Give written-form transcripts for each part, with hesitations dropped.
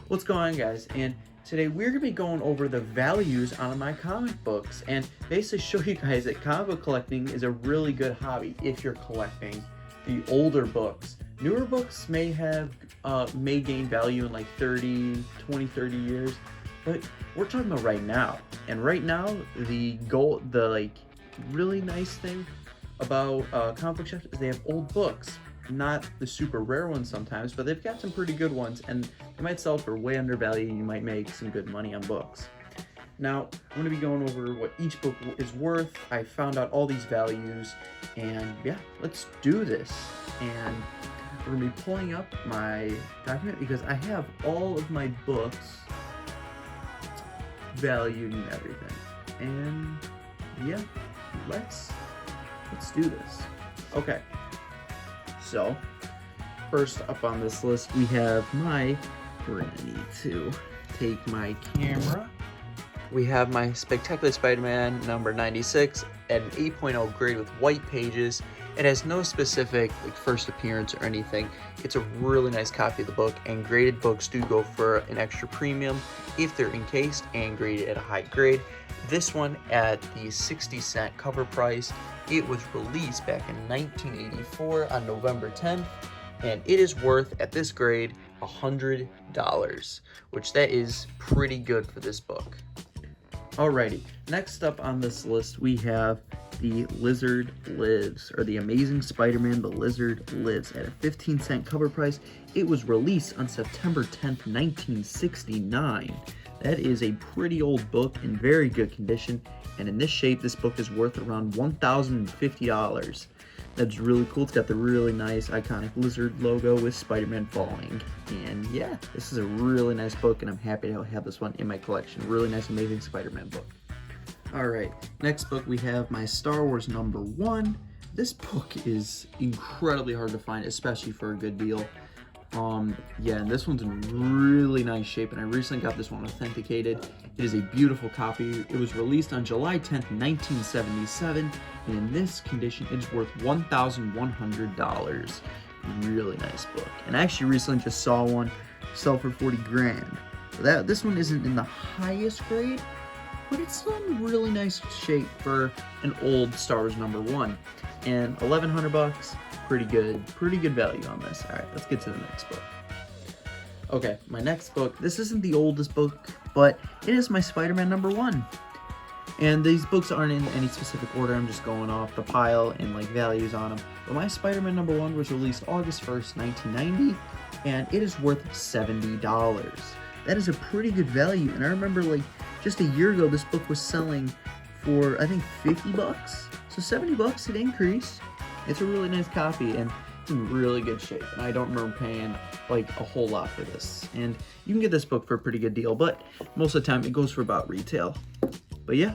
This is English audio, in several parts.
What's going on, guys? And today we're gonna be going over the values on my comic books and basically show you guys that comic book collecting is a really good hobby if you're collecting the older books. Newer books may gain value in like 30 years, but we're talking about right now. And right now, the really nice thing about comic book shops is they have old books. Not the super rare ones sometimes, but they've got some pretty good ones, and they might sell for way undervalued, and you might make some good money on books. Now, I'm going to be going over what each book is worth. I found out all these values, and yeah, let's do this. And we're going to be pulling up my document because I have all of my books valued and everything. And yeah, let's do this. Okay. So, first up on this list, we have we're gonna need to take my camera. We have my Spectacular Spider-Man number 96 at an 8.0 grade with white pages. It has no specific first appearance or anything. It's a really nice copy of the book, and graded books do go for an extra premium if they're encased and graded at a high grade. This one at the 60-cent cover price. It was released back in 1984 on November 10th, and it is worth, at this grade, $100, which that is pretty good for this book. Alrighty, next up on this list we have The Lizard Lives, or The Amazing Spider-Man The Lizard Lives, at a 15-cent cover price. It was released on September 10th, 1969. That is a pretty old book in very good condition, and in this shape, this book is worth around $1,050. That's really cool. It's got the really nice iconic lizard logo with Spider-Man falling. And yeah, this is a really nice book, and I'm happy to have this one in my collection. Really nice, Amazing Spider-Man book. Alright, next book we have my Star Wars number 1. This book is incredibly hard to find, especially for a good deal. Yeah, and this one's in really nice shape, and I recently got this one authenticated. It is a beautiful copy. It was released on July 10th, 1977, and in this condition, it's worth $1,100. Really nice book. And I actually recently just saw one sell for 40 grand. This one isn't in the highest grade, but it's still in really nice shape for an old Star Wars number 1. And $1,100, pretty good value on this. All right, let's get to the next book. Okay, my next book, this isn't the oldest book, but it is my Spider-Man number 1. And these books aren't in any specific order, I'm just going off the pile and values on them. But my Spider-Man number 1 was released August 1st, 1990, and it is worth $70. That is a pretty good value, and I remember just a year ago, this book was selling for, I think, $50. So $70 it increased. It's a really nice copy, and it's in really good shape. And I don't remember paying a whole lot for this. And you can get this book for a pretty good deal, but most of the time it goes for about retail. But yeah,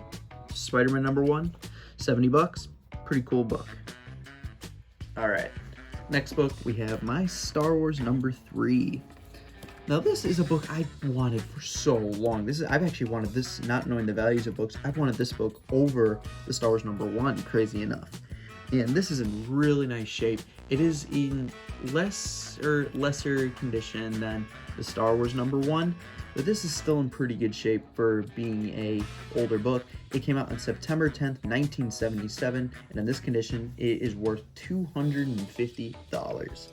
Spider-Man number 1, $70, pretty cool book. All right, next book we have my Star Wars number 3. Now this is a book I wanted for so long. I've actually wanted this, not knowing the values of books, I've wanted this book over the Star Wars number 1, crazy enough. And this is in really nice shape. It is in lesser condition than the Star Wars number 1, but this is still in pretty good shape for being a older book. It came out on September 10th, 1977, and in this condition, it is worth $250.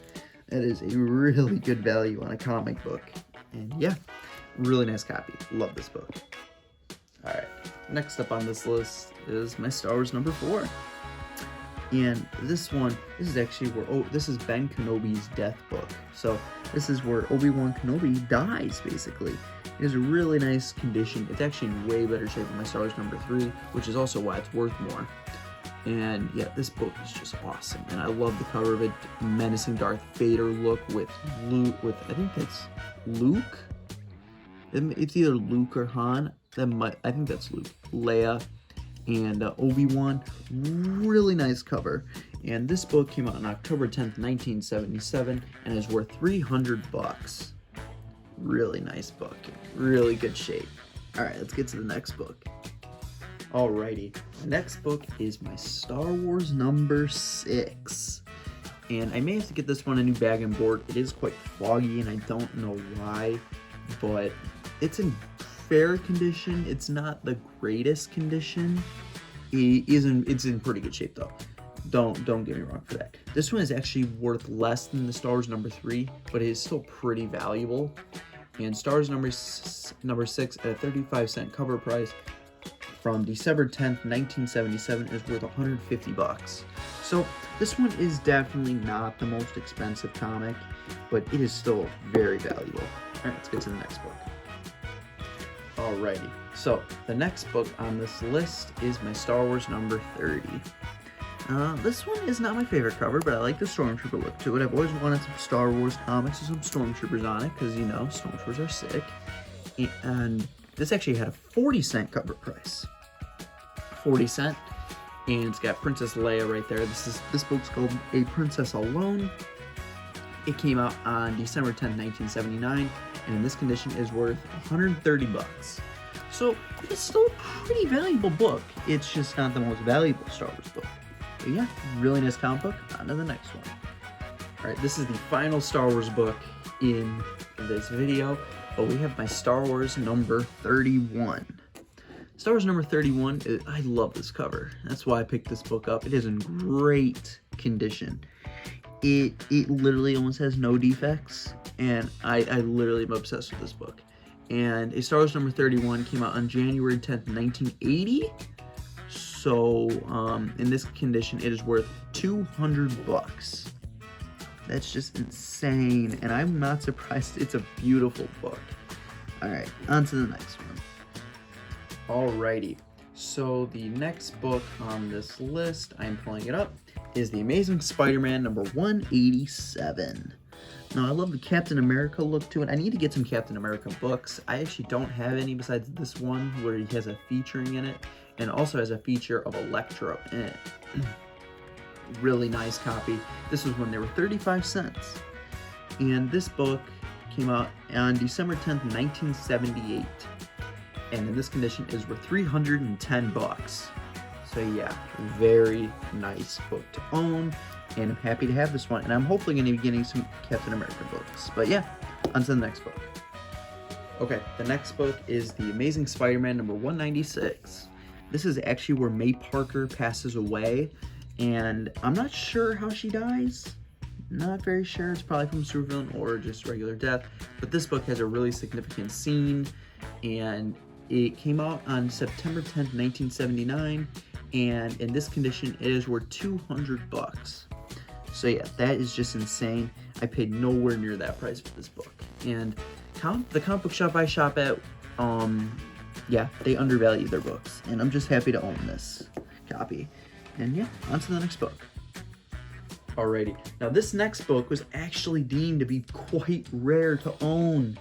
That is a really good value on a comic book. And yeah, really nice copy. Love this book. Alright, next up on this list is my Star Wars number 4. And this is actually this is Ben Kenobi's death book. So this is where Obi-Wan Kenobi dies, basically. It is a really nice condition. It's actually in way better shape than my Star Wars number 3, which is also why it's worth more. And yeah, this book is just awesome, and I love the cover of it. Menacing Darth Vader look with I think that's Luke. It's either Luke or Han. I think that's Luke. Leia and Obi-Wan. Really nice cover. And this book came out on October 10th, 1977, and is worth $300. Really nice book. Really good shape. All right, let's get to the next book. Alrighty, the next book is my Star Wars number 6. And I may have to get this one a new bag and board. It is quite foggy, and I don't know why. but it's in fair condition. It's not the greatest condition. It's in pretty good shape though. Don't get me wrong for that. This one is actually worth less than the Star Wars number 3, but it is still pretty valuable. And Star Wars number 6 at a 35-cent cover price from December 10th, 1977 is worth $150. So this one is definitely not the most expensive comic, but it is still very valuable. All right, let's get to the next book. Alrighty, so the next book on this list is my Star Wars number 30. This one is not my favorite cover, but I like the Stormtrooper look to it. I've always wanted some Star Wars comics with some Stormtroopers on it, because, you know, Stormtroopers are sick. And this actually had a 40-cent cover price. 40 cent. And it's got Princess Leia right there. This book's called A Princess Alone. It came out on December 10th, 1979, and in this condition is worth $130. So it's still a pretty valuable book. It's just not the most valuable Star Wars book. But yeah, really nice comic book. On to the next one. All right, this is the final Star Wars book in this video, but we have my Star Wars number 31. Star Wars number 31, I love this cover. That's why I picked this book up. It is in great condition. It literally almost has no defects, and I literally am obsessed with this book. And a Star Wars number 31 came out on January 10th, 1980. So in this condition, it is worth $200. That's just insane, and I'm not surprised. It's a beautiful book. All right, on to the next one. Alrighty, so the next book on this list, I'm pulling it up, is The Amazing Spider-Man number 187. Now, I love the Captain America look to it. I need to get some Captain America books. I actually don't have any besides this one where he has a featuring in it, and also has a feature of Electro in it. Really nice copy. This was when they were 35 cents. And this book came out on December 10th, 1978. And in this condition is worth $310. So yeah, very nice book to own, and I'm happy to have this one, and I'm hopefully going to be getting some Captain America books. But yeah, on to the next book. Okay, the next book is The Amazing Spider-Man number 196. This is actually where May Parker passes away, and I'm not sure how she dies. Not very sure. It's probably from supervillain or just regular death, but this book has a really significant scene, and it came out on September 10th, 1979, and in this condition, it is worth $200. So yeah, that is just insane. I paid nowhere near that price for this book. And the comic book shop I shop at, yeah, they undervalue their books, and I'm just happy to own this copy. And yeah, on to the next book. Alrighty, now this next book was actually deemed to be quite rare to own,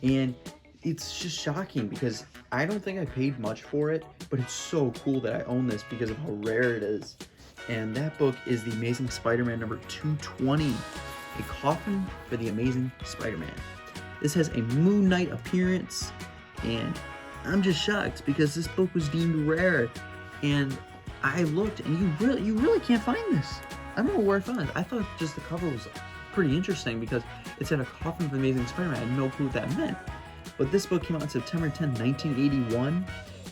and it's just shocking because I don't think I paid much for it, but it's so cool that I own this because of how rare it is. And that book is The Amazing Spider-Man number 220, A Coffin for the Amazing Spider-Man. This has a Moon Knight appearance, and I'm just shocked because this book was deemed rare, and I looked, and you really can't find this. I don't know where I found it. I thought just the cover was pretty interesting because it said A Coffin for the Amazing Spider-Man. I had no clue what that meant. But this book came out on September 10, 1981,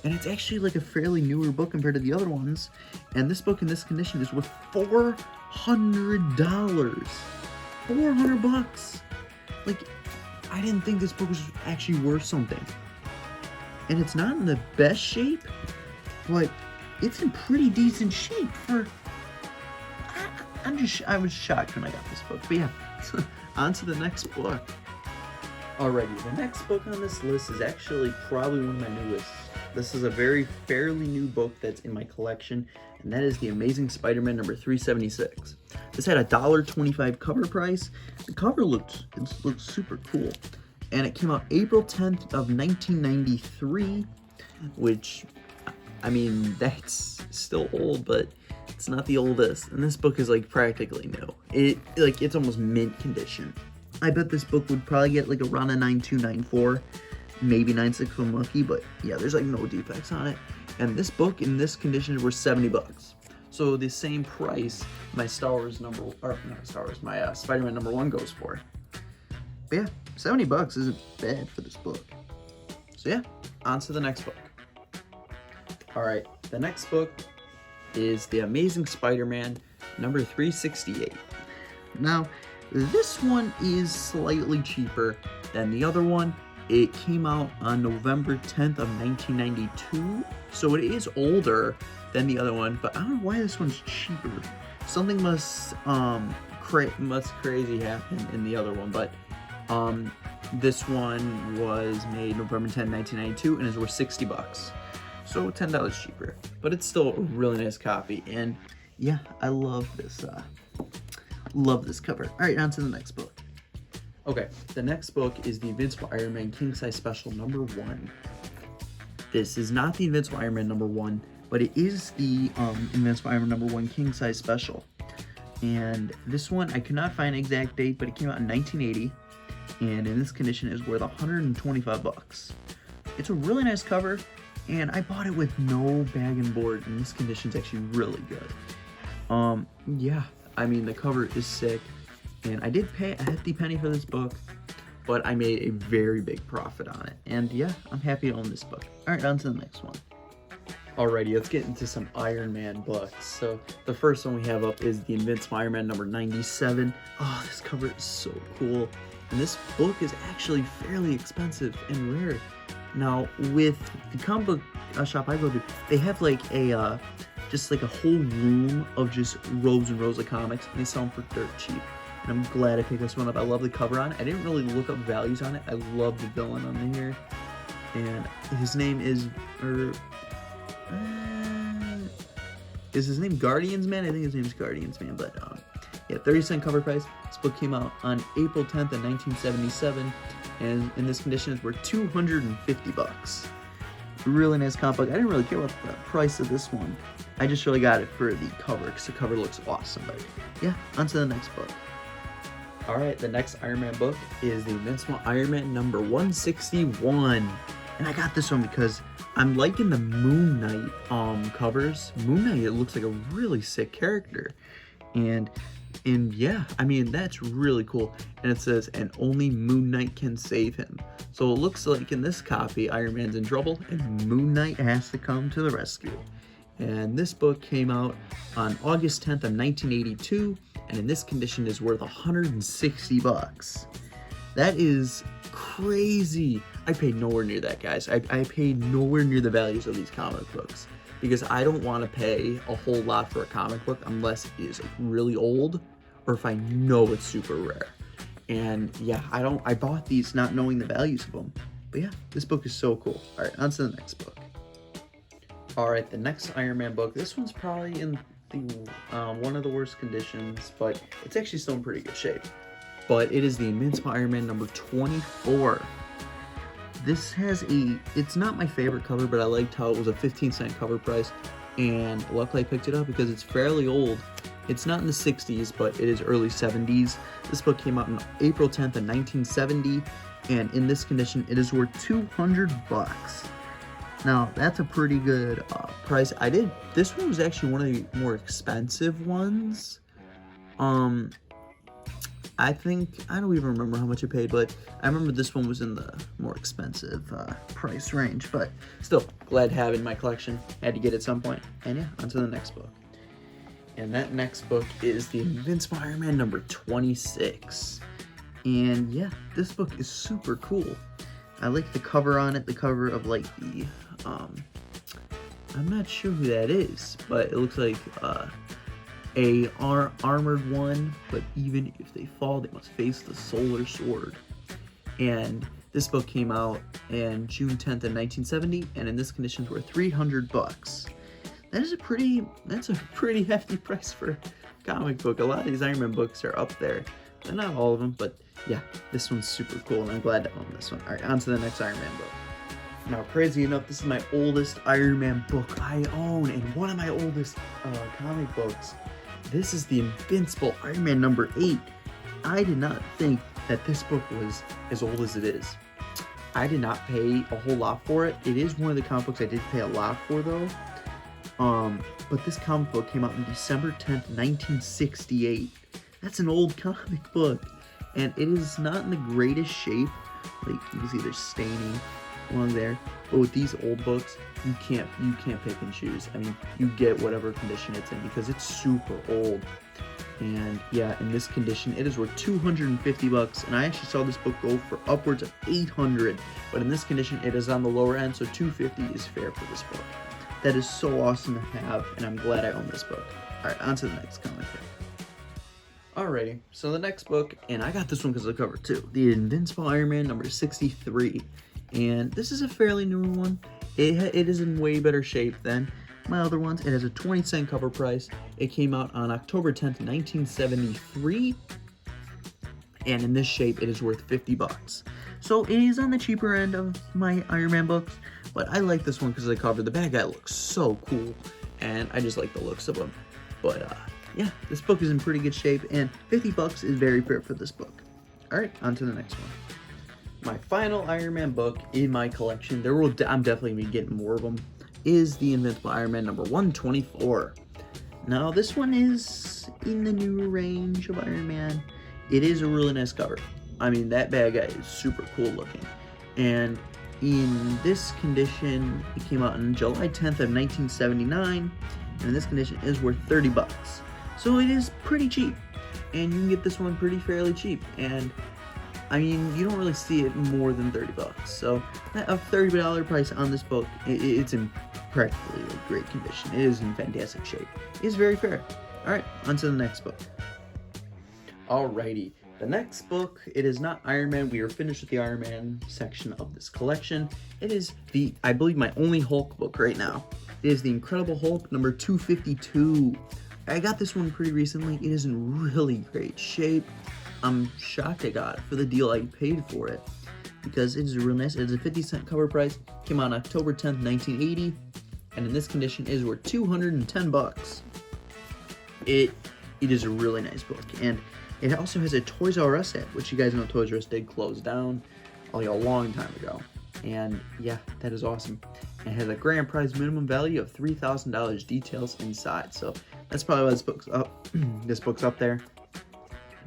and it's actually like a fairly newer book compared to the other ones. And this book in this condition is worth $400. $400. Like, I didn't think this book was actually worth something. And it's not in the best shape, but it's in pretty decent shape for... I was shocked when I got this book. But yeah, on to the next book. Alrighty, the next book on this list is actually probably one of my newest. This is a fairly new book that's in my collection, and that is The Amazing Spider-Man number 376. This had a $1.25 cover price. The cover looks super cool, and it came out April 10th of 1993, which, I mean, that's still old, but it's not the oldest. And this book is like practically new. It's almost mint condition. I bet this book would probably get like around a 9294, maybe 96 from Lucky, but yeah, there's like no defects on it. And this book in this condition is worth $70. So the same price my Spider-Man number 1 goes for. But yeah, $70 isn't bad for this book. So yeah, on to the next book. All right, the next book is The Amazing Spider-Man number 368. Now, this one is slightly cheaper than the other one. It came out on November 10th of 1992, so it is older than the other one, but I don't know why this one's cheaper. Something must crazy happen in the other one, but this one was made November 10th, 1992, and is worth $60. So $10 cheaper, but it's still a really nice copy, and yeah, I love this cover. All right, on to the next book. Okay, the next book is the Invincible Iron Man King Size Special number 1. This is not the Invincible Iron Man number 1, but it is the Invincible Iron Man number 1 King Size Special. And this one, I could not find an exact date, but it came out in 1980, and in this condition is worth $125. It's a really nice cover, and I bought it with no bag and board, and this condition is actually really good. Yeah, I mean, the cover is sick, and I did pay a hefty penny for this book, but I made a very big profit on it. And yeah, I'm happy to own this book. All right, on to the next one. Alrighty, let's get into some Iron Man books. So the first one we have up is the Invincible Iron Man number 97. Oh, this cover is so cool. And this book is actually fairly expensive and rare. Now, with the comic book shop I go to, they have like a just like a whole room of just rows and rows of comics, and they sell them for dirt cheap. And I'm glad I picked this one up. I love the cover on it. I didn't really look up values on it. I love the villain on here, and his name is his name Guardians Man? I think his name is Guardians Man, but yeah, 30-cent cover price. This book came out on April 10th of 1977, and in this condition is worth $250. Really nice comic book. I didn't really care about the price of this one. I just really got it for the cover, because the cover looks awesome. But yeah, on to the next book. Alright, the next Iron Man book is the Invincible Iron Man number 161. And I got this one because I'm liking the Moon Knight covers. Moon Knight, it looks like a really sick character. And yeah, I mean, that's really cool. And it says, and only Moon Knight can save him. So it looks like in this copy, Iron Man's in trouble and Moon Knight has to come to the rescue. And this book came out on August 10th of 1982, and in this condition is worth $160. That is crazy. I paid nowhere near that, guys. I paid nowhere near the values of these comic books, because I don't want to pay a whole lot for a comic book unless it is like really old, or if I know it's super rare. And yeah, I bought these not knowing the values of them. But yeah, this book is so cool. All right, on to the next book. All right, the next Iron Man book. This one's probably in the one of the worst conditions, but it's actually still in pretty good shape. But it is the Invincible Iron Man number 24. This has it's not my favorite cover, but I liked how it was a 15-cent cover price, and luckily I picked it up because it's fairly old. It's not in the 60s, but it is early 70s. This book came out on April 10th of 1970, and in this condition, it is worth $200. Now, that's a pretty good price. This one was actually one of the more expensive ones. I don't even remember how much I paid, but I remember this one was in the more expensive price range. But still, glad to have it in my collection. Had to get it at some point. And yeah, on to the next book. And that next book is the Invincible Iron Man number 26. And yeah, this book is super cool. I like the cover on it, the cover of like the, I'm not sure who that is, but it looks like a armored one, but even if they fall, they must face the solar sword. And this book came out in June 10th of 1970, and in this condition is worth $300. That's a pretty hefty price for a comic book. A lot of these Iron Man books are up there. They're not all of them, but yeah, this one's super cool, and I'm glad to own this one. All right, on to the next Iron Man book. Now, crazy enough, this is my oldest Iron Man book I own, and one of my oldest comic books. This is the Invincible Iron Man number 8. I did not think that this book was as old as it is. I did not pay a whole lot for it. It is one of the comic books I did pay a lot for, though. But this comic book came out on December 10th, 1968. That's an old comic book. and it is not in the greatest shape. Like, you can see there's staining along there, but with these old books, you can't pick and choose. I mean, you get whatever condition it's in because it's super old. And yeah, in this condition, it is worth $250, and I actually saw this book go for upwards of $800, but in this condition, it is on the lower end, so $250 is fair for this book. That is so awesome to have, and I'm glad I own this book. All right, on to the next comic. Alrighty, so the next book, and I got this one because of the cover too, The Invincible Iron Man number 63, and this is a fairly new one. It is in way better shape than my other ones. It has a 20-cent cover price. It came out on October 10th, 1973, and in this shape, it is worth $50. So it is on the cheaper end of my Iron Man books, but I like this one because of the cover. The bad guy looks so cool, and I just like the looks of him. But yeah, this book is in pretty good shape, and $50 is very fair for this book. All right, on to the next one. My final Iron Man book in my collection, I'm definitely going to be getting more of them, is The Invincible Iron Man number 124. Now, this one is in the new range of Iron Man. It is a really nice cover. I mean, that bad guy is super cool looking. And in this condition, it came out on July 10th of 1979, and in this condition, it is worth $30. So it is pretty cheap, and you can get this one pretty fairly cheap. And I mean, you don't really see it more than $30. So a $30 price on this book, it's in practically like great condition. It is in fantastic shape. It's very fair. All right, on to the next book. Alrighty, the next book, it is not Iron Man. We are finished with the Iron Man section of this collection. It is I believe, my only Hulk book right now. It is The Incredible Hulk number 252. I got this one pretty recently. It is in really great shape. I'm shocked I got it for the deal I paid for it because it is real nice. It is a 50-cent cover price. Came out on October 10th, 1980, and in this condition is worth $210. It is a really nice book, and it also has a Toys R Us set, which you guys know Toys R Us did close down like a long time ago. And yeah, that is awesome. It has a grand prize minimum value of $3,000 details inside, so that's probably why this book's up. This book's up there.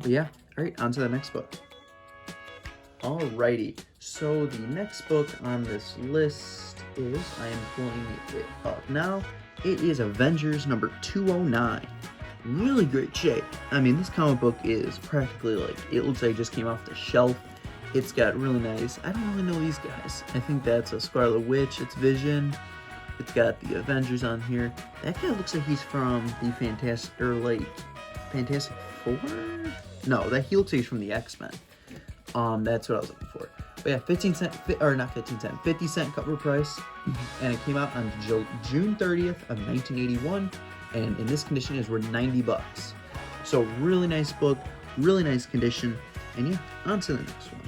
But yeah, all right, on to the next book. Alrighty, so the next book on this list is, I am pulling it up now. It is Avengers number 209. Really great shape. I mean, this comic book is practically like, it looks like it just came off the shelf. It's got really nice, I don't really know these guys. I think that's a Scarlet Witch, it's Vision. It's got the Avengers on here. That guy looks like he's from the Fantastic Four? No, he looks like he's from the X-Men. That's what I was looking for. But yeah, 50-cent cover price. And it came out on June 30th of 1981. And in this condition is worth $90. So really nice book, really nice condition. And yeah, on to the next one.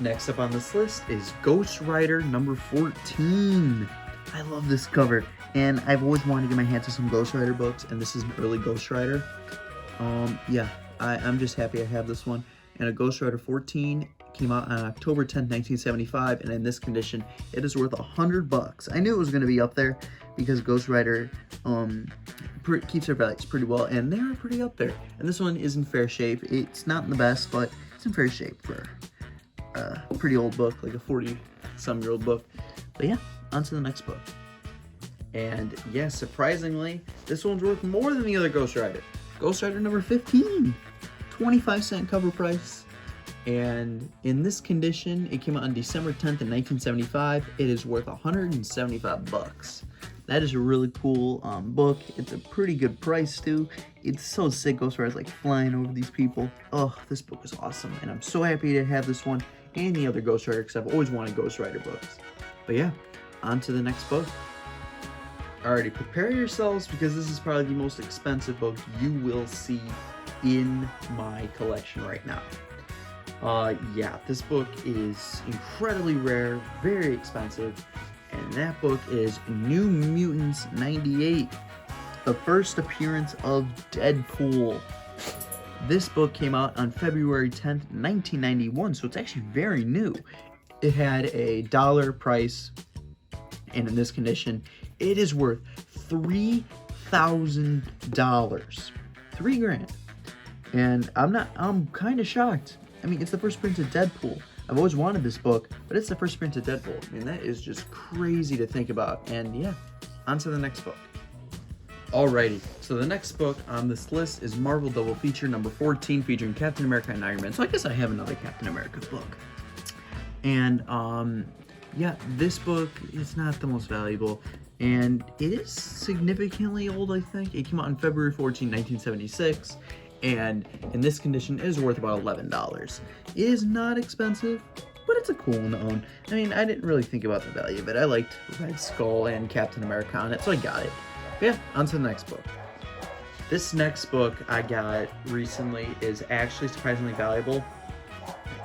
Next up on this list is Ghost Rider number 14. I love this cover, and I've always wanted to get my hands on some Ghost Rider books, and this is an early Ghost Rider. Yeah, I'm just happy I have this one. And a Ghost Rider 14 came out on October 10th, 1975, and in this condition, it is worth $100. I knew it was going to be up there because Ghost Rider keeps their values pretty well, and they're pretty up there. And this one is in fair shape. It's not in the best, but it's in fair shape for a pretty old book, like a 40-some-year-old book. But yeah, on to the next book. And yeah, surprisingly, this one's worth more than the other Ghost Rider. Ghost Rider number 15, 25-cent cover price. And in this condition, it came out on December 10th in 1975. It is worth $175. That is a really cool book. It's a pretty good price too. It's so sick. Ghost Rider's like flying over these people. Oh, this book is awesome, and I'm so happy to have this one and the other Ghost Rider because I've always wanted Ghost Rider books. But yeah, on to the next book. Alrighty, prepare yourselves because this is probably the most expensive book you will see in my collection right now. Yeah, this book is incredibly rare, very expensive, and that book is New Mutants 98, the first appearance of Deadpool. This book came out on February 10th, 1991, so it's actually very new. It had a $1 price, and in this condition, it is worth $3,000. $3,000. And I'm kind of shocked. I mean, it's the first print of Deadpool. I've always wanted this book, but it's the first print of Deadpool. I mean, that is just crazy to think about. And yeah, on to the next book. Alrighty, so the next book on this list is Marvel Double Feature number 14, featuring Captain America and Iron Man. So I guess I have another Captain America book. And yeah, this book is not the most valuable, and it is significantly old, I think. It came out on February 14, 1976, and in this condition, it is worth about $11. It is not expensive, but it's a cool one to own. I mean, I didn't really think about the value of it. I liked Red Skull and Captain America on it, so I got it. But yeah, on to the next book. This next book I got recently is actually surprisingly valuable,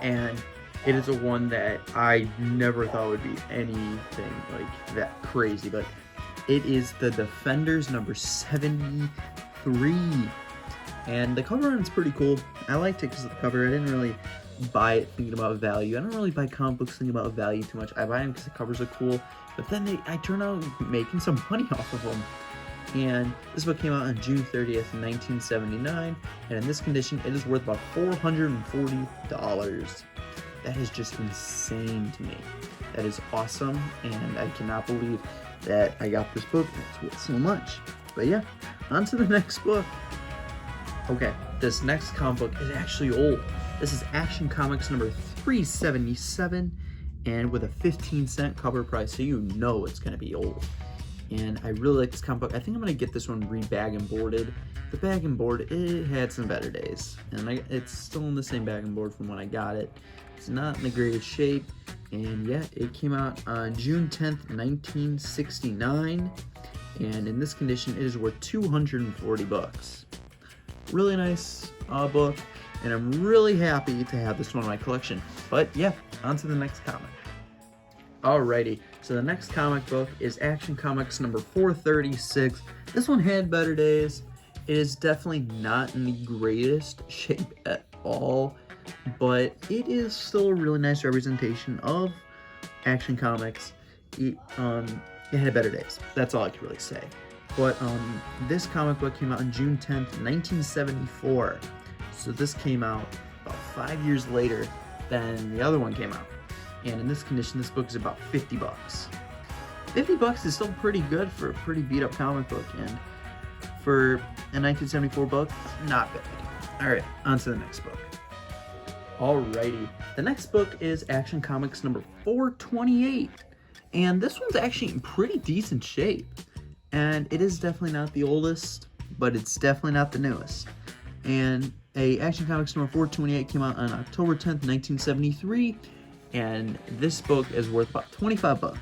and it is a one that I never thought would be anything like that crazy, but it is the Defenders number 73. And the cover on it's pretty cool. I liked it because of the cover. I didn't really buy it thinking about value. I don't really buy comic books thinking about value too much. I buy them because the covers are cool, but then I turn out making some money off of them. And this book came out on June 30th, 1979, and in this condition, it is worth about $440. That is just insane to me. That is awesome, and I cannot believe that I got this book. It's worth so much. But yeah, on to the next book. Okay, this next comic book is actually old. This is Action Comics number 377, and with a 15-cent cover price, so you know it's going to be old. And I really like this comic book. I think I'm going to get this one re-bag and boarded. The bag and board, it had some better days. And it's still in the same bag and board from when I got it. It's not in the greatest shape. And yeah, it came out on June 10th, 1969. And in this condition, it is worth $240. Really nice book. And I'm really happy to have this one in my collection. But yeah, on to the next comic. Alrighty, so the next comic book is Action Comics number 436. This one had better days. It is definitely not in the greatest shape at all, but it is still a really nice representation of Action Comics. It had better days. That's all I can really say. But this comic book came out on June 10th, 1974. So this came out about 5 years later than the other one came out. And in this condition, this book is about $50. $50 is still pretty good for a pretty beat up comic book, and for a 1974 book, not bad. Alright, on to the next book. Alrighty, the next book is Action Comics number 428, and this one's actually in pretty decent shape. And it is definitely not the oldest, but it's definitely not the newest. And Action Comics number 428 came out on October 10th, 1973. And this book is worth about $25.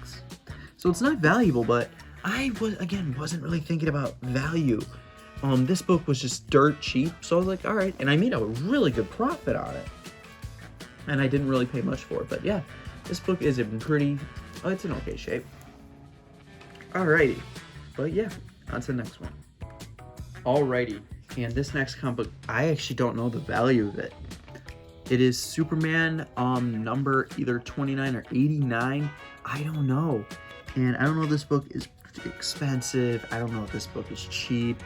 So it's not valuable, but I wasn't really thinking about value. This book was just dirt cheap, so I was like, all right, and I made a really good profit on it. And I didn't really pay much for it, but yeah, this book is in it's in okay shape. Alrighty, but yeah, on to the next one. Alrighty, and this next comic book, I actually don't know the value of it. It is Superman number either 29 or 89. I don't know. And I don't know if this book is expensive. I don't know if this book is cheap.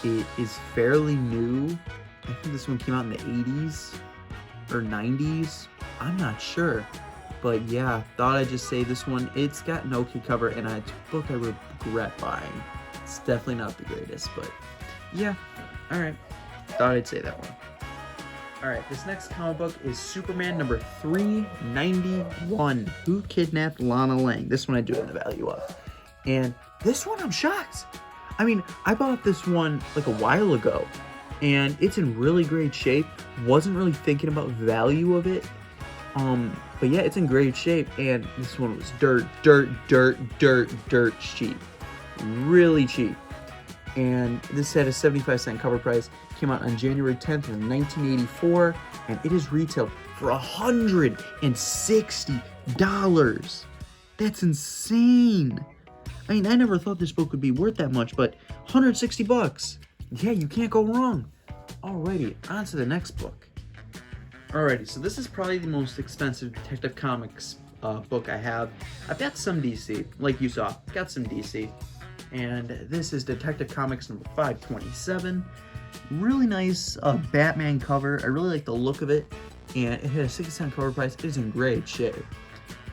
It is fairly new. I think this one came out in the 80s or 90s. I'm not sure. But yeah, thought I'd just say this one. It's got an okay cover, and it's a book I regret buying. It's definitely not the greatest, but yeah. Alright. Thought I'd say that one. Alright, this next comic book is Superman number 391. Who Kidnapped Lana Lang? This one I do have the value of. And this one I'm shocked. I mean, I bought this one like a while ago, and it's in really great shape. Wasn't really thinking about value of it. But yeah, it's in great shape, and this one was dirt cheap. Really cheap. And this had a 75-cent cover price. Came out on January 10th of 1984, and it is retailed for $160. That's insane. I mean, I never thought this book would be worth that much, but $160. Yeah, you can't go wrong. Alrighty, on to the next book. Alrighty, so this is probably the most expensive Detective Comics book I have. I've got some DC, like you saw, got some DC. And this is Detective Comics number 527. Really nice Batman cover. I really like the look of it, and it had a 60-cent cover price. It is in great shape.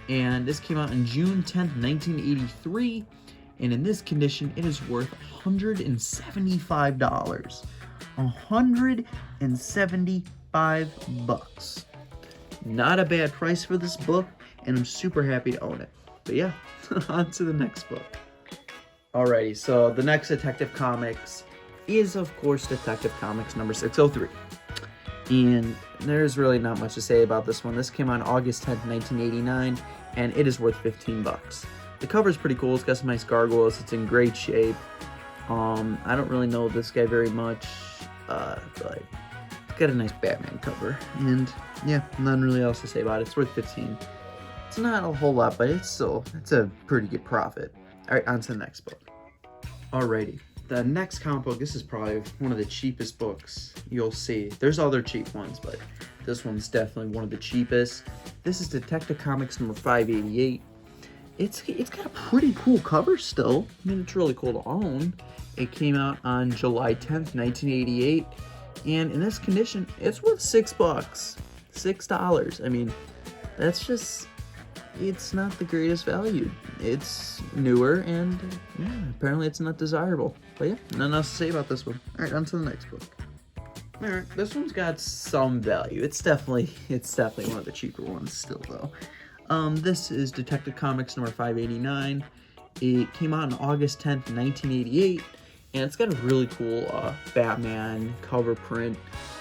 And this came out on June 10th, 1983, and in this condition, it is worth $175. $175. Not a bad price for this book, and I'm super happy to own it. But yeah, on to the next book. Alrighty, so the next Detective Comics is, of course, Detective Comics number 603. And there's really not much to say about this one. This came out August 10th, 1989, and it is worth $15. The cover is pretty cool. It's got some nice gargoyles. It's in great shape. I don't really know this guy very much, but it's got a nice Batman cover. And yeah, nothing really else to say about it. It's worth $15. It's not a whole lot, but it's a pretty good profit. All right, on to the next book. Alrighty. The next comic book, this is probably one of the cheapest books you'll see. There's other cheap ones, but this one's definitely one of the cheapest. This is Detective Comics number 588. It's got a pretty cool cover still. I mean, it's really cool to own. It came out on July 10th, 1988. And in this condition, it's worth $6. $6. I mean, that's just... it's not the greatest value. It's newer, and yeah, apparently it's not desirable. But yeah, nothing else to say about this one. All right, on to the next book. All right, this one's got some value. It's definitely one of the cheaper ones still, though. This is Detective Comics number 589. It came out on August 10th, 1988, and it's got a really cool Batman cover print,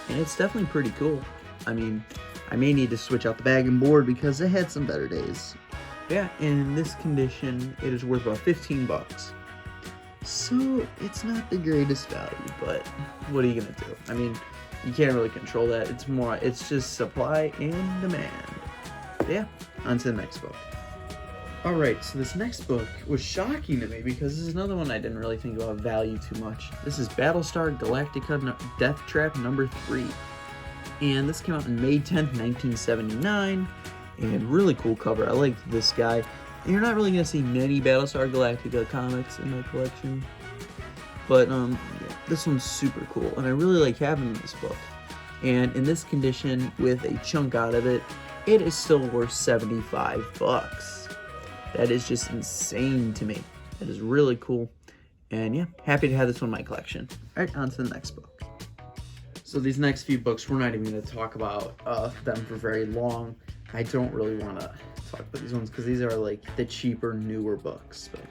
and it's definitely pretty cool. I mean, I may need to switch out the bag and board because it had some better days. Yeah, in this condition, it is worth about $15. So, it's not the greatest value, but what are you gonna do? I mean, you can't really control that. It's just supply and demand. Yeah, on to the next book. Alright, so this next book was shocking to me because this is another one I didn't really think about value too much. This is Battlestar Galactica Death Trap number 3. And this came out on May 10th, 1979, and really cool cover. I like this guy. And you're not really going to see many Battlestar Galactica comics in my collection, but yeah, this one's super cool, and I really like having this book. And in this condition, with a chunk out of it, it is still worth $75. That is just insane to me. That is really cool, and yeah, happy to have this one in my collection. All right, on to the next book. So these next few books, we're not even going to talk about them for very long. I don't really want to talk about these ones because these are like the cheaper, newer books. But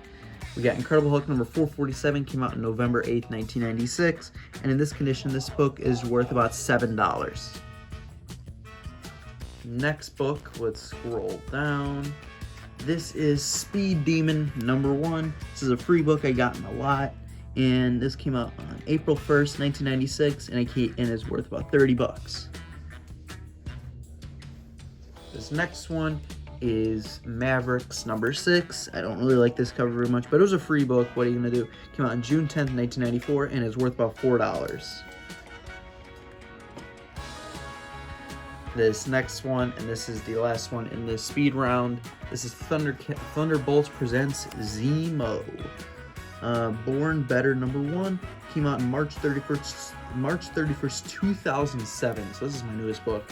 we got Incredible Hulk number 447, came out on November 8th, 1996. And in this condition, this book is worth about $7. Next book, let's scroll down. This is Speed Demon number 1. This is a free book I got in a lot. And this came out on April 1st, 1996, and it is worth about $30. This next one is Mavericks number 6. I don't really like this cover very much, but it was a free book. What are you going to do? It came out on June 10th, 1994, and is worth about $4. This next one, and this is the last one in the speed round, this is Thunderbolts Presents Zemo. Born Better number 1, came out on March 31st, 2007. So this is my newest book,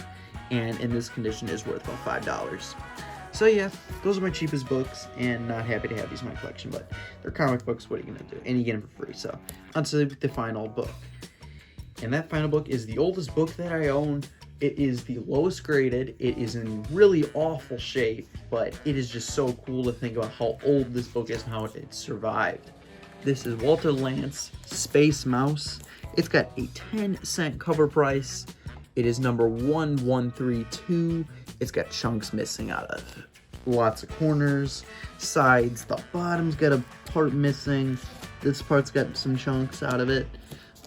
and in this condition is worth about $5. So yeah, those are my cheapest books, and not happy to have these in my collection, but they're comic books. What are you gonna do? And you get them for free. So on to the final book, and that final book is the oldest book that I own. It is the lowest graded. It is in really awful shape, but it is just so cool to think about how old this book is and how it survived. This is Walter Lantz Space Mouse. It's got a 10-cent cover price. It is number 1132. It's got chunks missing out of it. Lots of corners, sides. The bottom's got a part missing. This part's got some chunks out of it.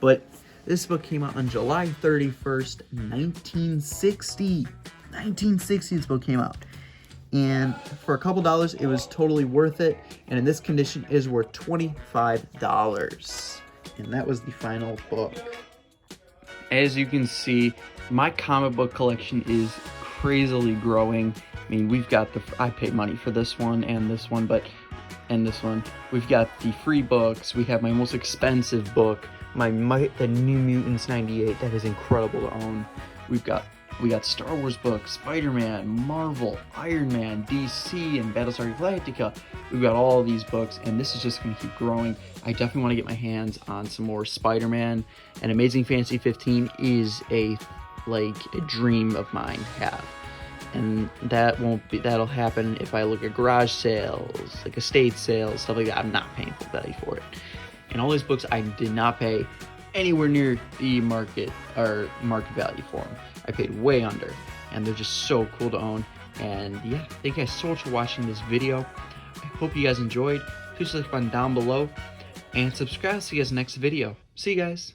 But this book came out on July 31st, 1960. 1960 this book came out. And for a couple dollars, it was totally worth it. And in this condition, it is worth $25. And that was the final book. As you can see, my comic book collection is crazily growing. I mean, we've got I paid money for this one and this one, and this one. We've got the free books. We have my most expensive book, the New Mutants 98. That is incredible to own. We got Star Wars books, Spider-Man, Marvel, Iron Man, DC, and Battlestar Galactica. We've got all of these books, and this is just going to keep growing. I definitely want to get my hands on some more Spider-Man, and Amazing Fantasy 15 is a dream of mine to have. And that'll happen if I look at garage sales, like estate sales, stuff like that. I'm not paying full value for it. And all these books I did not pay anywhere near the market value for them. I paid way under, and they're just so cool to own. And yeah, thank you guys so much for watching this video. I hope you guys enjoyed. Please click the button down below and subscribe to see you guys next video. See you guys.